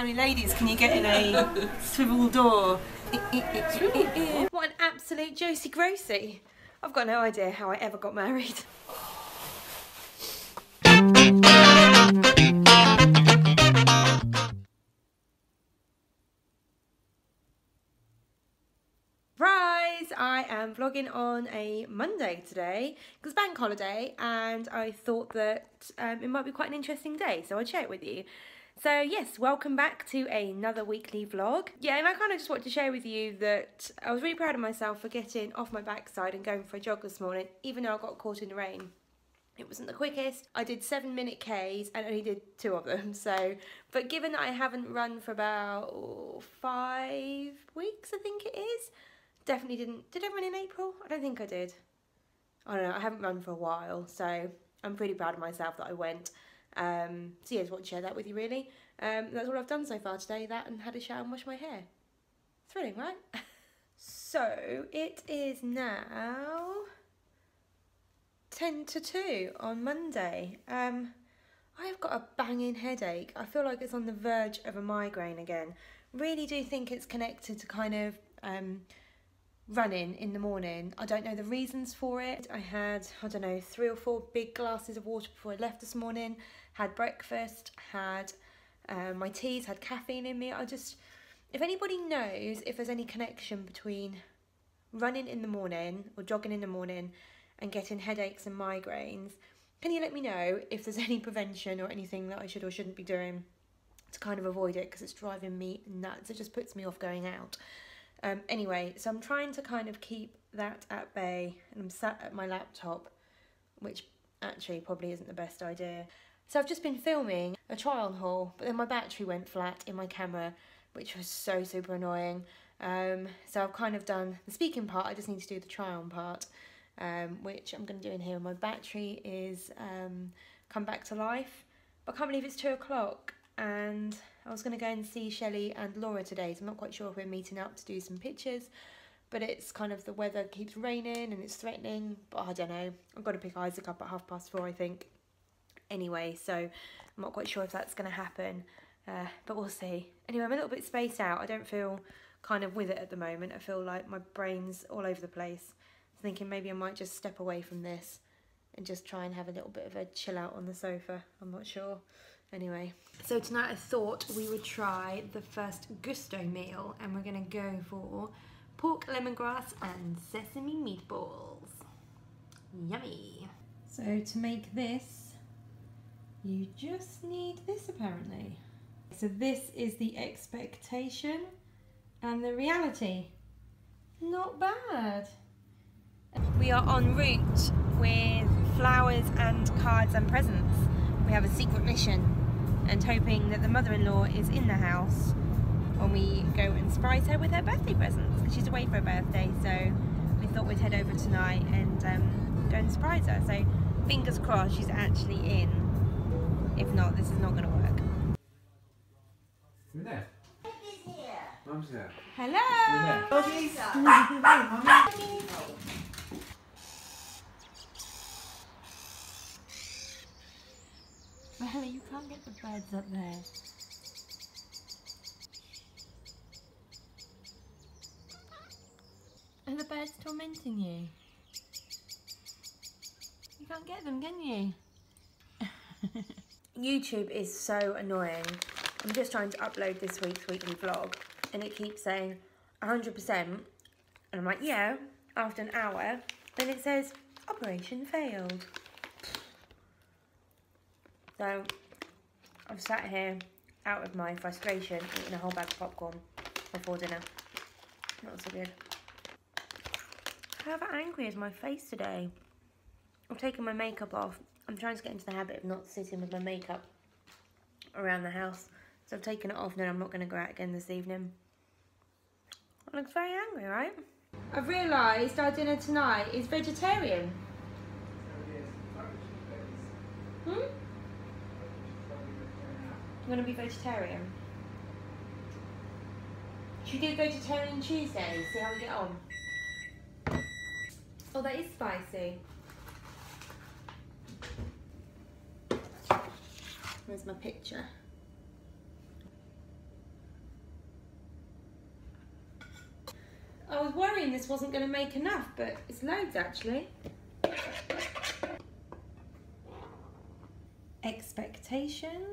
many ladies can you get in a swivel door? What an absolute Josie Grossie. I've got no idea how I ever got married. Surprise! I am vlogging on a Monday today because it's bank holiday and I thought that it might be quite an interesting day, so I'd share it with you. So yes, welcome back to another weekly vlog. Yeah, and I kind of just wanted to share with you that I was really proud of myself for getting off my backside and going for a jog this morning, even though I got caught in the rain. It wasn't the quickest. I did 7-minute Ks and only did 2 of them. So, but given that I haven't run for about 5 weeks, I think it is, definitely didn't. Did I run in April? I don't think I did. I don't know. I haven't run for a while, so I'm pretty proud of myself that I went. So yeah, just want to share that with you really. That's all I've done so far today, that and had a shower and washed my hair. Thrilling, right? So it is now 10 to 2 on Monday. I have got a banging headache. I feel like it's on the verge of a migraine again. Really do think it's connected to kind of running in the morning. I don't know the reasons for it. I had, I don't know, 3 or 4 big glasses of water before I left this morning, had breakfast, had my teas, had caffeine in me. If anybody knows if there's any connection between running in the morning or jogging in the morning and getting headaches and migraines, can you let me know if there's any prevention or anything that I should or shouldn't be doing to kind of avoid it, because it's driving me nuts. It just puts me off going out. Anyway, so I'm trying to kind of keep that at bay, and I'm sat at my laptop, which actually probably isn't the best idea. So I've just been filming a try on haul, but then my battery went flat in my camera, which was so super annoying. So I've kind of done the speaking part, I just need to do the try on part, which I'm going to do in here. My battery is come back to life, but I can't believe it's 2 o'clock. And I was going to go and see Shelley and Laura today, so I'm not quite sure if we're meeting up to do some pictures, but it's kind of the weather keeps raining and it's threatening, but I don't know. I've got to pick Isaac up at 4:30, I think. Anyway, so I'm not quite sure if that's going to happen, but we'll see. Anyway, I'm a little bit spaced out. I don't feel kind of with it at the moment. I feel like my brain's all over the place. I'm thinking maybe I might just step away from this and just try and have a little bit of a chill out on the sofa. I'm not sure. Anyway, so tonight I thought we would try the first gusto meal, and we're going to go for pork lemongrass and sesame meatballs. Yummy. So to make this, you just need this apparently. So this is the expectation and the reality. Not bad. We are en route with flowers and cards and presents. We have a secret mission and hoping that the mother-in-law is in the house when we go and surprise her with her birthday presents, because she's away for her birthday. So we thought we'd head over tonight and go and surprise her. So fingers crossed she's actually in. If not, this is not going to work. You're there. Mum's here. Mum's there. Hello! You're there. Bella, you can't get the birds up there. Are the birds tormenting you? You can't get them, can you? YouTube is so annoying. I'm just trying to upload this week's weekly vlog and it keeps saying 100%, and I'm like, yeah, after an hour, then it says operation failed. So I've sat here out of my frustration eating a whole bag of popcorn before dinner. Not so good. How angry is my face today? I've taken my makeup off. I'm trying to get into the habit of not sitting with my makeup around the house. So I've taken it off and then I'm not going to go out again this evening. I look very angry, right? I've realised our dinner tonight is vegetarian. Hmm? You want to be vegetarian? Should we do vegetarian Tuesday? See how we get on. Oh, that is spicy. Where's my picture? I was worrying this wasn't going to make enough, but it's loads actually. Expectation,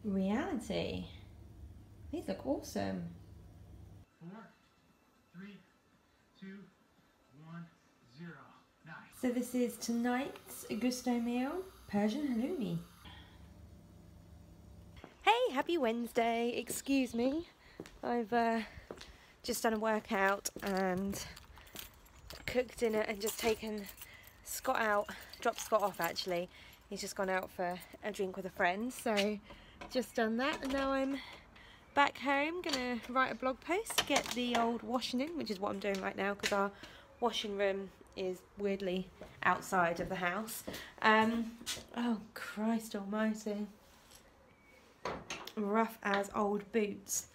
reality. These look awesome. 4, 3, 2, 1, 0. Nice. So this is tonight's gusto meal, Persian halloumi. Hey, happy Wednesday. Excuse me. I've just done a workout and cooked dinner and just taken Scott out, dropped Scott off actually. He's just gone out for a drink with a friend, so just done that and now I'm back home, gonna write a blog post, get the old washing in, which is what I'm doing right now because our washing room is weirdly outside of the house. Oh Christ almighty. Rough as old boots.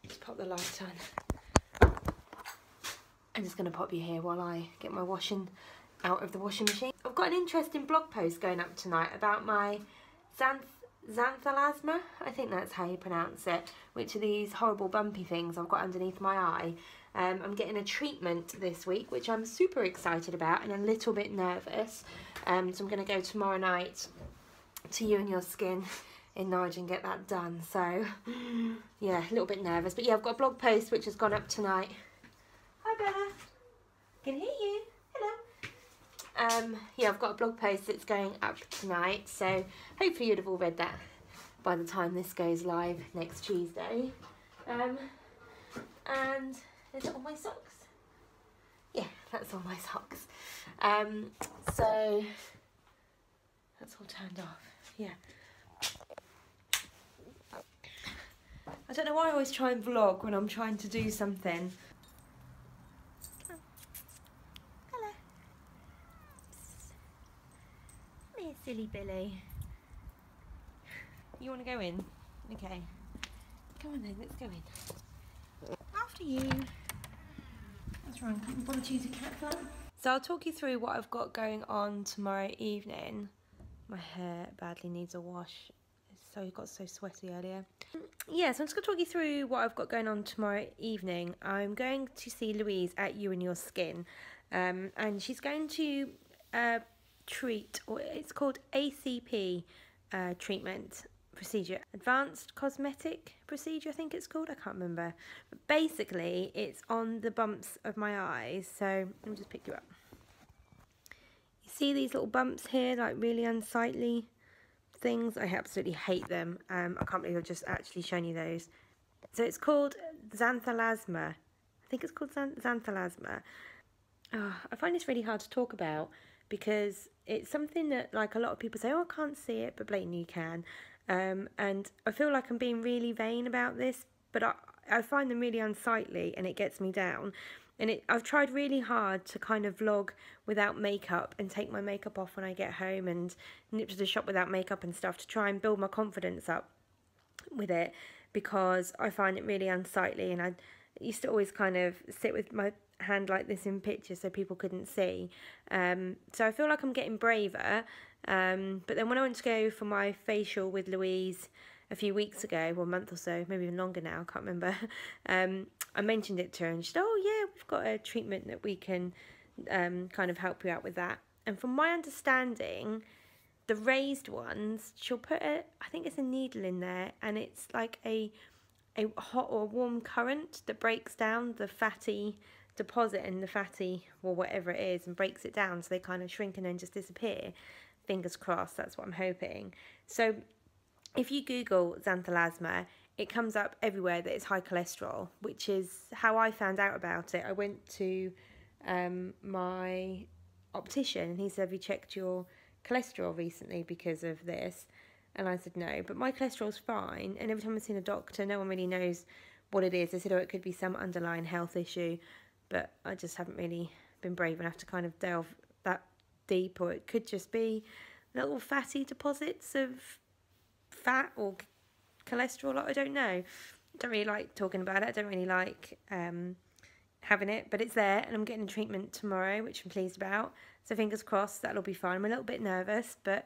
Just pop the light on. I'm just going to pop you here while I get my washing out of the washing machine. I've got an interesting blog post going up tonight about my xanthelasma, I think that's how you pronounce it, which are these horrible bumpy things I've got underneath my eye. I'm getting a treatment this week, which I'm super excited about and a little bit nervous. So I'm going to go tomorrow night to You and Your Skin in Norwich and get that done. So yeah, a little bit nervous, but yeah, I've got a blog post which has gone up tonight. Hi Bella, can hear you. Hello. Yeah, I've got a blog post that's going up tonight, so hopefully you'd have all read that by the time this goes live next Tuesday. And is it all my socks? Yeah, that's all my socks. So that's all turned off. Yeah. I don't know why I always try and vlog when I'm trying to do something. Oh. Hello. Come here, silly Billy. You want to go in? Okay. Come on then, let's go in. After you. That's right, you want to choose a cat flat? So I'll talk you through what I've got going on tomorrow evening. My hair badly needs a wash. It got so sweaty earlier. Yeah, so I'm just going to talk you through what I've got going on tomorrow evening. I'm going to see Louise at You and Your Skin. And she's going to treat, or it's called ACP treatment procedure. Advanced Cosmetic procedure, I think it's called. I can't remember. But basically, it's on the bumps of my eyes. So let me just pick you up. You see these little bumps here, like really unsightly things? I absolutely hate them. I can't believe I've just actually shown you those. So it's called xanthelasma. I think it's called xanthelasma. Oh, I find this really hard to talk about because it's something that, like, a lot of people say, oh, I can't see it, but blatantly you can. And I feel like I'm being really vain about this, but I find them really unsightly and it gets me down. And I've tried really hard to kind of vlog without makeup and take my makeup off when I get home and nip to the shop without makeup and stuff to try and build my confidence up with it because I find it really unsightly. And I used to always kind of sit with my hand like this in pictures so people couldn't see. So I feel like I'm getting braver. But then when I went to go for my facial with Louise a few weeks ago, or a month or so, maybe even longer now, I can't remember, I mentioned it to her and she said, oh yeah, we've got a treatment that we can kind of help you out with that. And from my understanding, the raised ones, she'll put I think it's a needle in there and it's like a hot or warm current that breaks down the fatty deposit in the fatty or whatever it is and breaks it down so they kind of shrink and then just disappear. Fingers crossed, that's what I'm hoping. So if you Google xanthelasma, it comes up everywhere that it's high cholesterol, which is how I found out about it. I went to my optician and he said, have you checked your cholesterol recently because of this? And I said no, but my cholesterol's fine. And every time I've seen a doctor, no one really knows what it is. They said, oh, it could be some underlying health issue, but I just haven't really been brave enough to kind of delve that deep, or it could just be little fatty deposits of fat or cholesterol. I don't know. I don't really like talking about it. I don't really like having it, but it's there and I'm getting a treatment tomorrow, which I'm pleased about. So fingers crossed that'll be fine. I'm a little bit nervous, but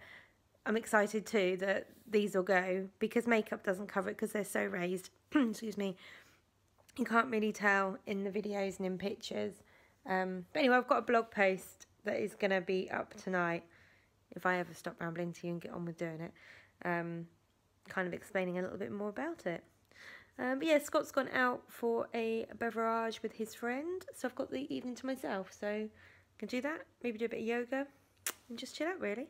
I'm excited too that these will go because makeup doesn't cover it because they're so raised. Excuse me. You can't really tell in the videos and in pictures. But anyway, I've got a blog post that is going to be up tonight, if I ever stop rambling to you and get on with doing it. Kind of explaining a little bit more about it. But yeah, Scott's gone out for a beverage with his friend, so I've got the evening to myself. So I can do that, maybe do a bit of yoga and just chill out really.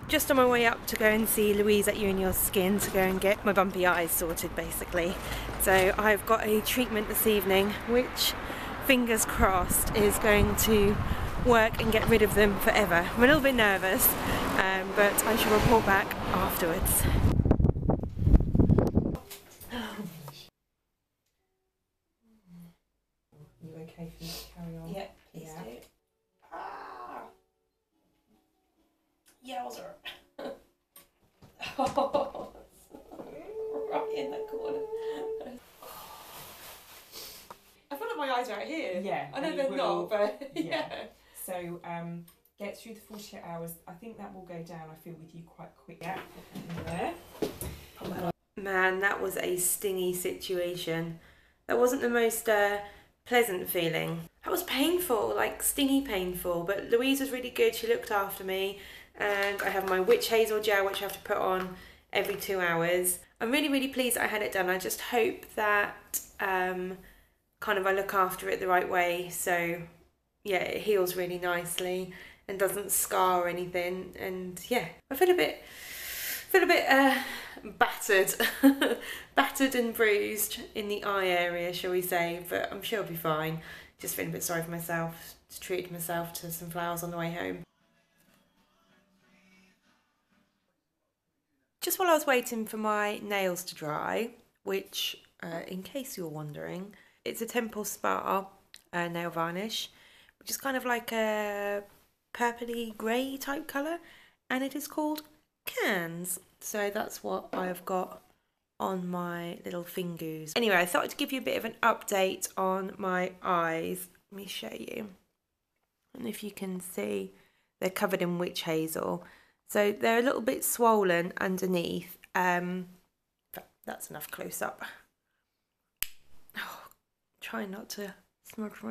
Just on my way up to go and see Louise at You and Your Skin to go and get my bumpy eyes sorted basically. So I've got a treatment this evening which, fingers crossed, is going to work and get rid of them forever. I'm a little bit nervous, but I shall report back afterwards. You okay for me to carry on? Yeah, please do. Ah! Yowzer. Oh, right in that corner. I feel like my eyes are out here. Yeah. I know they're not, but yeah. So get through the 48 hours. I think that will go down, I feel, with you quite quick. Yeah. There. Man, that was a stingy situation. That wasn't the most pleasant feeling. That was painful, like stingy painful, but Louise was really good. She looked after me, and I have my witch hazel gel which I have to put on every 2 hours. I'm really, really pleased that I had it done. I just hope that kind of I look after it the right way, so yeah, it heals really nicely and doesn't scar or anything. And yeah, I feel a bit battered battered and bruised in the eye area, shall we say, but I'm sure I'll be fine. Just feeling a bit sorry for myself. Just treated myself to some flowers on the way home. Just while I was waiting for my nails to dry, which in case you're wondering, it's a Temple Spa nail varnish, which is kind of like a purpley grey type colour, and it is called Cans. So that's what I've got on my little fingers. Anyway, I thought I'd give you a bit of an update on my eyes. Let me show you. I don't know if you can see, they're covered in witch hazel. So they're a little bit swollen underneath. That's enough close up. Oh, try not to smudge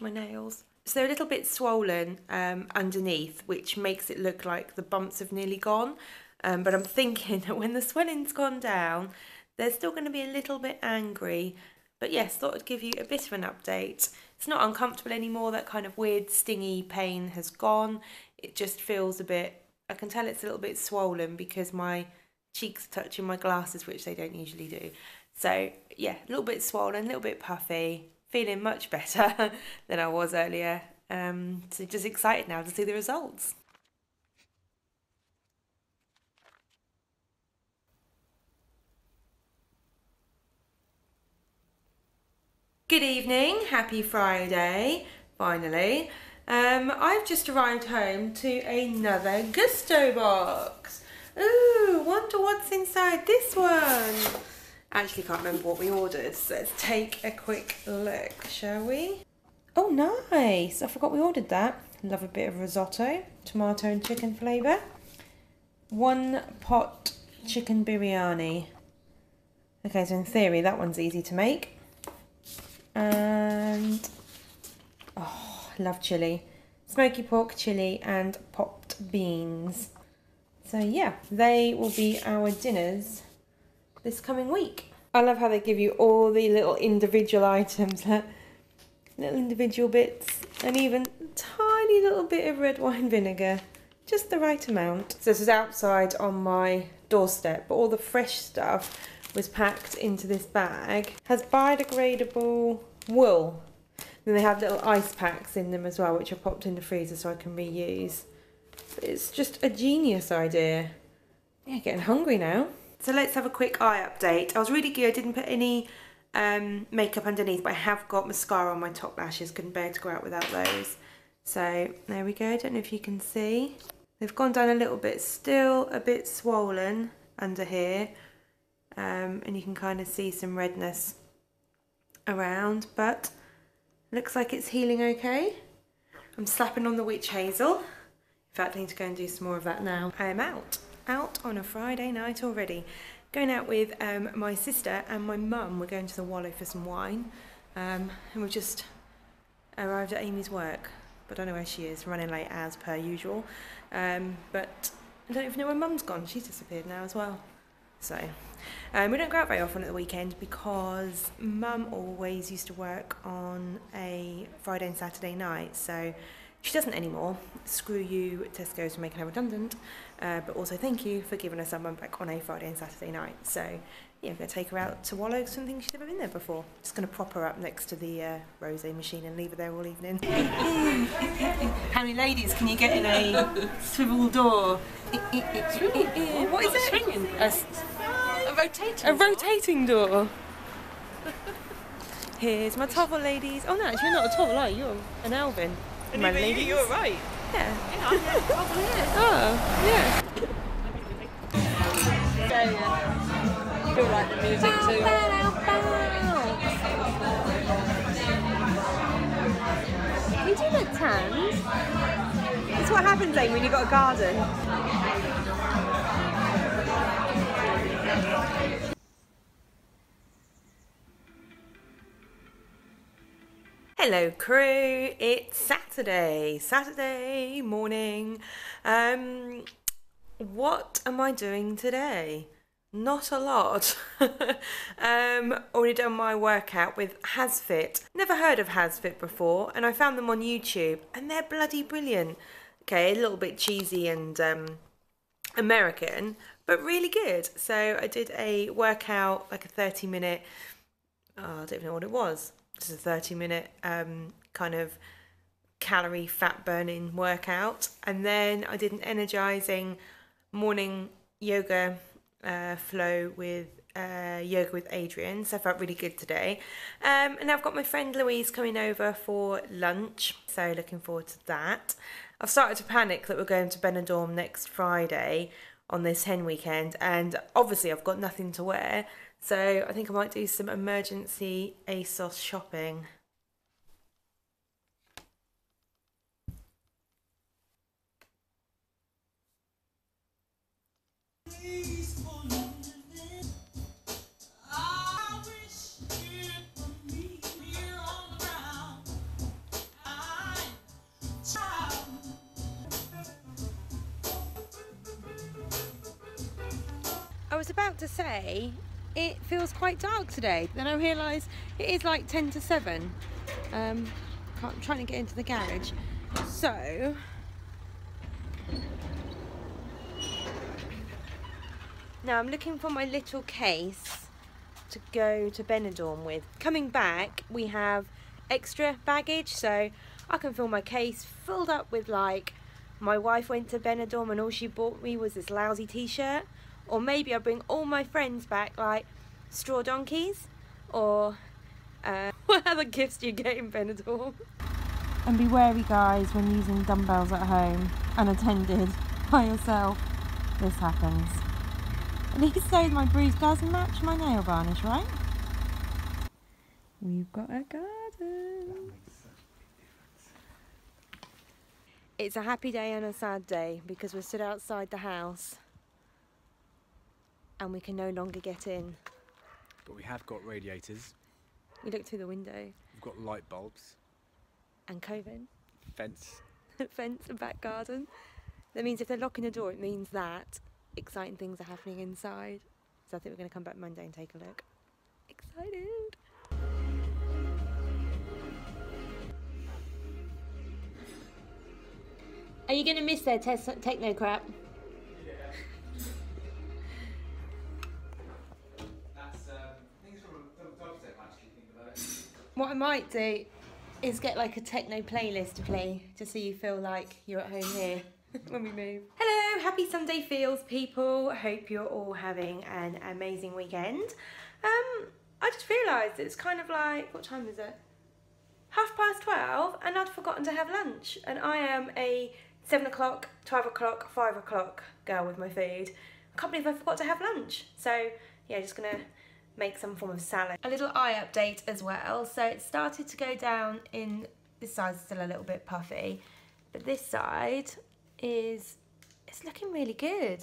my nails. So they're a little bit swollen underneath, which makes it look like the bumps have nearly gone. But I'm thinking that when the swelling's gone down, they're still going to be a little bit angry. But yes, thought I'd give you a bit of an update. It's not uncomfortable anymore. That kind of weird stingy pain has gone. It just feels a bit, I can tell it's a little bit swollen because my cheeks are touching my glasses, which they don't usually do. So yeah, a little bit swollen, a little bit puffy, feeling much better than I was earlier. So just excited now to see the results. Good evening, happy Friday, finally. I've just arrived home to another Gusto box. Ooh, wonder what's inside this one. Actually can't remember what we ordered, so let's take a quick look, shall we? Oh, nice, I forgot we ordered that. Love a bit of risotto, tomato and chicken flavour. 1 pot chicken biryani. Okay, so in theory that one's easy to make. And oh, I love chilli. Smoky pork chilli and popped beans. So yeah, they will be our dinners this coming week. I love how they give you all the little individual items, little individual bits, and even tiny little bit of red wine vinegar, just the right amount. So this is outside on my doorstep, but all the fresh stuff was packed into this bag. Has biodegradable wool. Then they have little ice packs in them as well, which are popped in the freezer so I can reuse. But it's just a genius idea. Yeah, getting hungry now. So let's have a quick eye update. I was really good, I didn't put any makeup underneath, but I have got mascara on my top lashes. Couldn't bear to go out without those. So there we go, don't know if you can see. They've gone down a little bit, still a bit swollen under here. and you can kind of see some redness around, but looks like it's healing okay. I'm slapping on the witch hazel. In fact, I need to go and do some more of that now. I am out on a Friday night already. Going out with my sister and my mum. We're going to the Wallow for some wine, and we've just arrived at Amy's work, but I don't know where she is, running late as per usual. But I don't even know where Mum's gone. She's disappeared now as well. So we don't go out very often at the weekend because Mum always used to work on a Friday and Saturday night, so she doesn't anymore. Screw you, Tesco's, for making her redundant, but also thank you for giving us someone back on a Friday and Saturday night. So yeah, I'm going to take her out to Wallow, something she's never been there before. Just going to prop her up next to the rosé machine and leave her there all evening. How many ladies can you get in a swivel door? What is it? Swinging. A rotating. A rotating door. Here's my tovel, ladies. Oh no, actually you're not a tovel, are you? You're an Alvin. My ladies. You're right. Yeah. Yeah, I'm a tovel here. Oh, yeah. I feel like the music too. Can you do like tans? That's what happens, Amy, when you've got a garden. Hello crew, it's Saturday morning. What am I doing today? Not a lot. Already done my workout with HasFit. Never heard of HasFit before, and I found them on YouTube, and they're bloody brilliant. Okay, a little bit cheesy and American, but really good. So I did a workout, like a 30-minute, I don't even know what it was. Just a 30-minute kind of calorie fat burning workout, and then I did an energizing morning yoga flow with yoga with Adrian, so I felt really good today. And I've got my friend Louise coming over for lunch, so looking forward to that. I've started to panic that we're going to Benidorm next Friday on this hen weekend, and obviously I've got nothing to wear, so I think I might do some emergency ASOS shopping. I was about to say it feels quite dark today, then I realised it is like 10 to 7. I'm trying to get into the garage, so now I'm looking for my little case to go to Benidorm with. Coming back we have extra baggage, so I can fill my case filled up with, like, my wife went to Benidorm and all she bought me was this lousy t-shirt. Or maybe I'll bring all my friends back, like straw donkeys, or what other gifts do you get in Benidorm? And be wary, guys, when using dumbbells at home, unattended, by yourself. This happens. At least so my bruise does match my nail varnish, right? We've got a garden. It's a happy day and a sad day because we're stood outside the house and we can no longer get in. But we have got radiators. We look through the window. We've got light bulbs. And COVID. Fence. Fence and back garden. That means if they're locking the door, it means that exciting things are happening inside. So I think we're going to come back Monday and take a look. Excited! Are you going to miss their techno crap? What I might do is get like a techno playlist to play, just so you feel like you're at home here when we move. Hello, happy Sunday feels, people. Hope you're all having an amazing weekend. I just realised it's kind of like, what time is it? 12:30, and I'd forgotten to have lunch. And I am a 7 o'clock, 12 o'clock, 5 o'clock girl with my food. I can't believe I forgot to have lunch. So yeah, just gonna make some form of salad. A little eye update as well. So it started to go down in, this side's still a little bit puffy, but this side it's looking really good.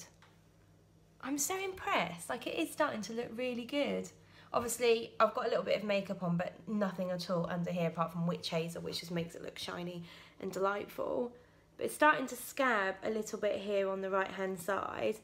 I'm so impressed. Like, it is starting to look really good. Obviously, I've got a little bit of makeup on, but nothing at all under here apart from witch hazel, which just makes it look shiny and delightful. But it's starting to scab a little bit here on the right-hand side,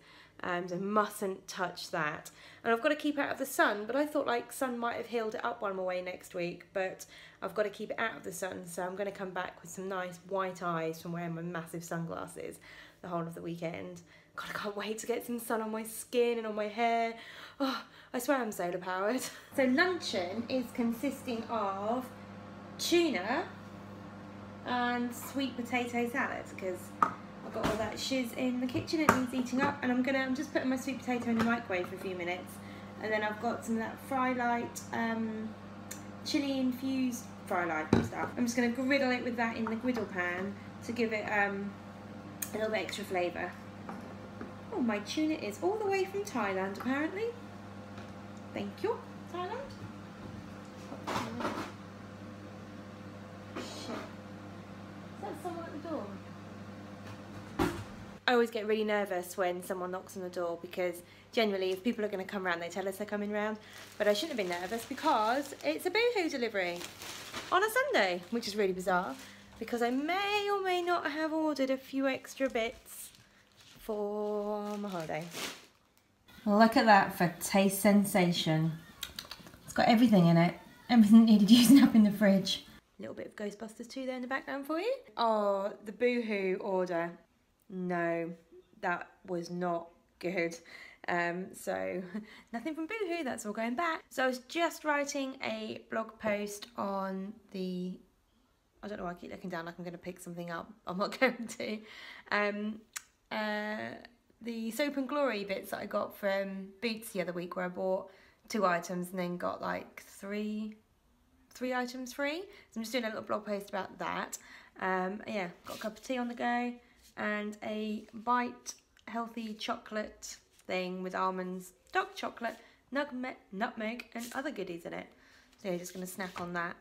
so mustn't touch that. And I've got to keep it out of the sun, but I thought like sun might have healed it up while I'm away next week, but I've got to keep it out of the sun, so I'm going to come back with some nice white eyes from wearing my massive sunglasses the whole of the weekend. God, I can't wait to get some sun on my skin and on my hair. Oh, I swear I'm solar powered. So luncheon is consisting of tuna and sweet potato salad, because I've got all that shiz in the kitchen, it needs eating up, and I'm just putting my sweet potato in the microwave for a few minutes, and then I've got some of that Fry Light chili infused Fry Light stuff. I'm just going to griddle it with that in the griddle pan to give it a little bit extra flavour. Oh, my tuna is all the way from Thailand apparently. Thank you, Thailand. Shit. Is that someone at the door? I always get really nervous when someone knocks on the door, because generally if people are going to come round they tell us they're coming round, but I shouldn't have been nervous because it's a Boohoo delivery on a Sunday, which is really bizarre because I may or may not have ordered a few extra bits for my holiday. Look at that for taste sensation. It's got everything in it, everything needed using up in the fridge. A little bit of Ghostbusters 2 there in the background for you. Oh, the Boohoo order. No, that was not good. So nothing from Boohoo, that's all going back. So I was just writing a blog post on the, I don't know why I keep looking down like I'm going to pick something up. I'm not going to. The Soap and Glory bits that I got from Boots the other week, where I bought 2 items and then got like three items free. So I'm just doing a little blog post about that. Yeah, got a cup of tea on the go and a Bite healthy chocolate thing with almonds, dark chocolate, nutmeg and other goodies in it. So yeah, just going to snack on that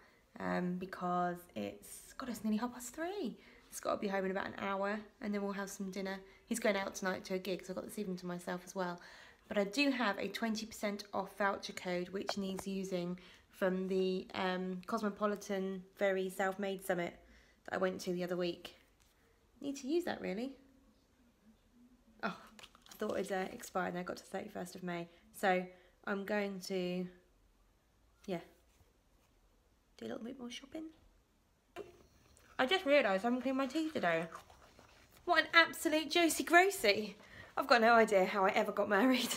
because it's nearly 3:30. It's got to be home in about an hour and then we'll have some dinner. He's going out tonight to a gig, so I've got this evening to myself as well. But I do have a 20% off voucher code which needs using from the Cosmopolitan Very Self-Made Summit that I went to the other week. Need to use that really. Oh, I thought it expired and I got to 31st of May. So I'm going to, yeah, do a little bit more shopping. I just realised I haven't cleaned my teeth today. What an absolute Josie Grossie. I've got no idea how I ever got married.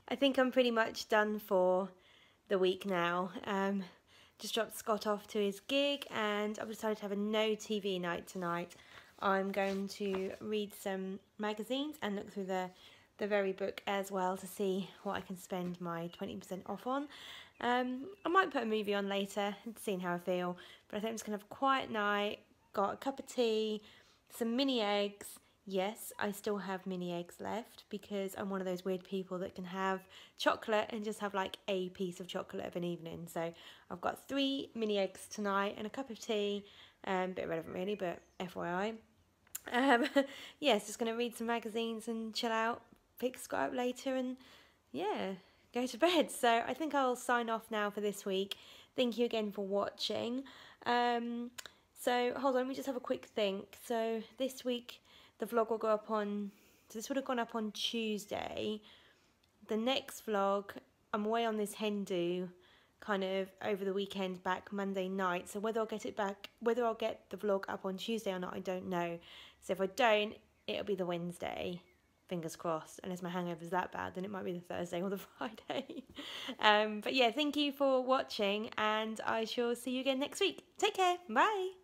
I think I'm pretty much done for the week now. Just dropped Scott off to his gig and I've decided to have a no TV night tonight. I'm going to read some magazines and look through the Very book as well to see what I can spend my 20% off on. I might put a movie on later, seeing how I feel, but I think I'm just going to have a quiet night, got a cup of tea, some mini eggs. Yes, I still have mini eggs left because I'm one of those weird people that can have chocolate and just have like a piece of chocolate of an evening. So I've got 3 mini eggs tonight and a cup of tea, a bit irrelevant really, but FYI. Yes, just going to read some magazines and chill out, pick Scott up later and yeah, go to bed. So I think I'll sign off now for this week. Thank you again for watching. So hold on, let me just have a quick think. So this week the vlog will go up on, so this would have gone up on Tuesday. The next vlog, I'm away on this hen do kind of over the weekend, back Monday night. So whether I'll get it back, whether I'll get the vlog up on Tuesday or not, I don't know. So if I don't, it'll be the Wednesday. Fingers crossed. Unless my hangover's that bad, then it might be the Thursday or the Friday. But yeah, thank you for watching and I shall see you again next week. Take care. Bye.